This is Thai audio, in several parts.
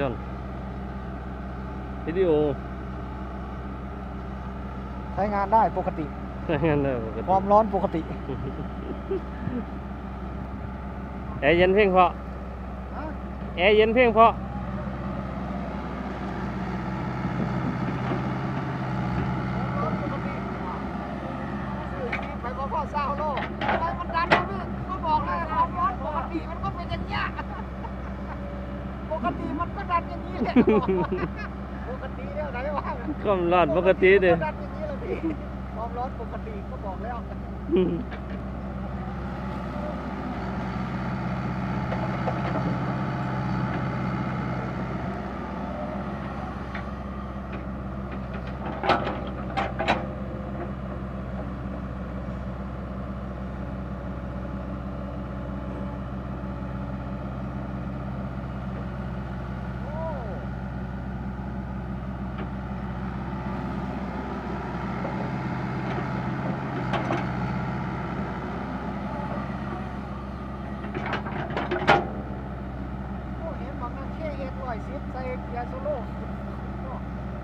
จนวิดีโอใช้งานได้ปกติใช้งานได้ปกติความร้อนปกติแอร์เย็นเพียงพอแอร์เย็นเพียงพอไปพ่อเศร้าโลไปมันดันก็บอกเลยความร้อนปกติมันก็เป็นอย่างนี้ปกติมันก็ดันอย่างนี้แหละปกติเนี่ยไหนว่าความร้อนปกติเด้ดันอย่างนี้เลยพี่ความร้อนปกติก็บอกแล้ว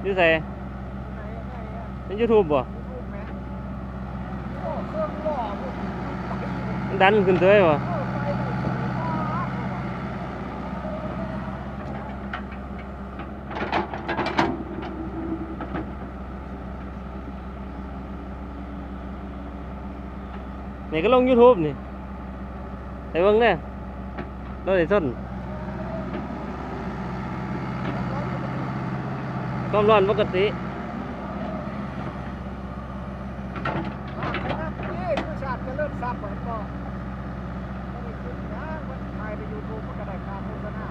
นี่ใส่เป็นยูทูบบ่ดันขึ้นเตยบ่นี่ก็ลง YouTube นี่ไอ้เบิ่งเนี่ยเราได้ส้นความร้อนปกตินี่คือชาติจะเริ่มซับเหมือนก็ไม่ได้ขึ้นนะมันถ่ายไปยูทูบมันก็ได้ค่าโฆษณา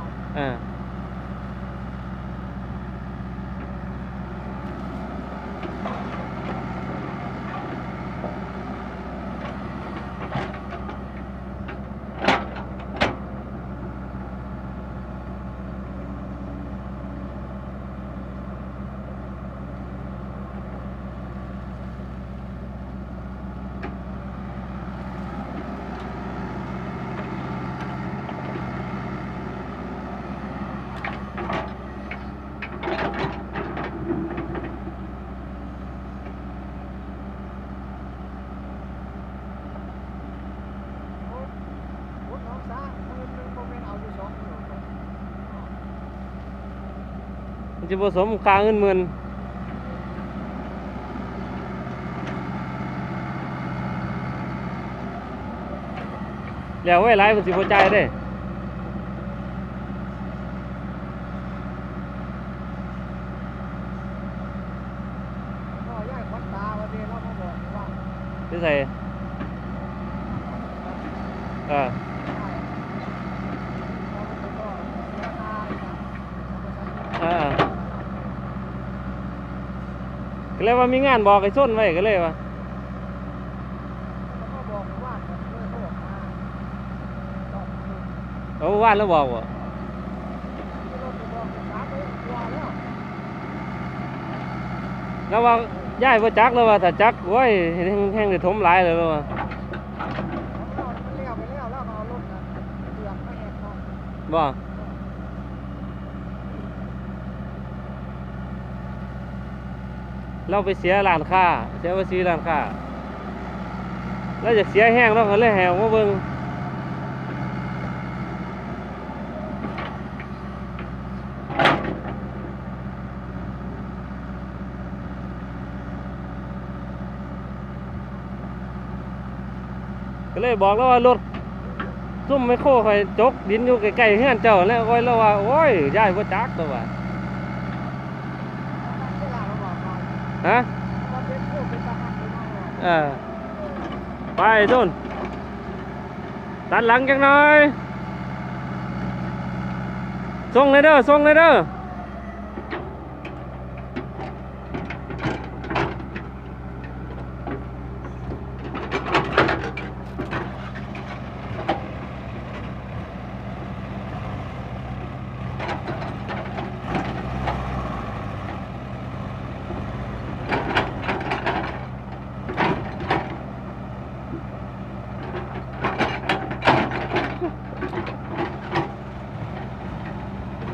จะผสมค่าเงินหมื่นแล้วไว้หลายมันสิบ่จ่ายเด้ที่ใส่ก็เลยว่ามีงานบอกไอ้ส้นไว้ก็เลยว่าเอาว่านแล้วบอกว่าแล้วว่าย้ายบ่จักแล้วว่าถ้าจักโอ้ยแห้งได้ถมหลายเลยแล้วว่าบ่เราไปเสียร้านค้าเสียภาษีร้านค้าเราจะเสียแห้งเราก็เลยแหวมาเบิ่งก็เลยบอกแล้วว่ารถซุ่มไม่โค้คอยจกดินอยู่ใกล้ๆเฮือนเจ้าแล้วโอ้ยแล้วว่าโอ้ยย้ายบ่จักตัวว่าฮะไปต้นตัดหลังจังหน่อยส่งเลยเด้อส่งเลยเด้อ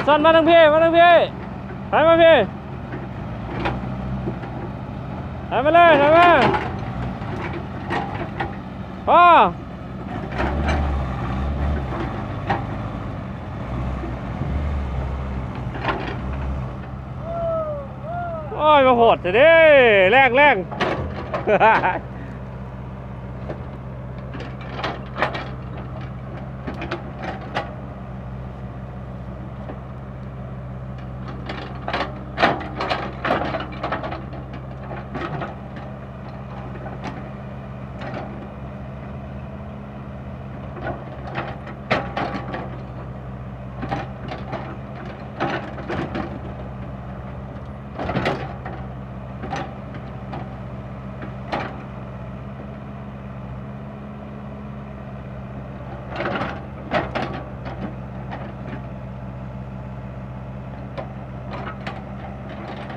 ซ่อนมาทางพี่มาทางพี่ถอยมาพี่ถอยมาเลยถอยมาพ่อโอ้ยมาโหดจะดิแรง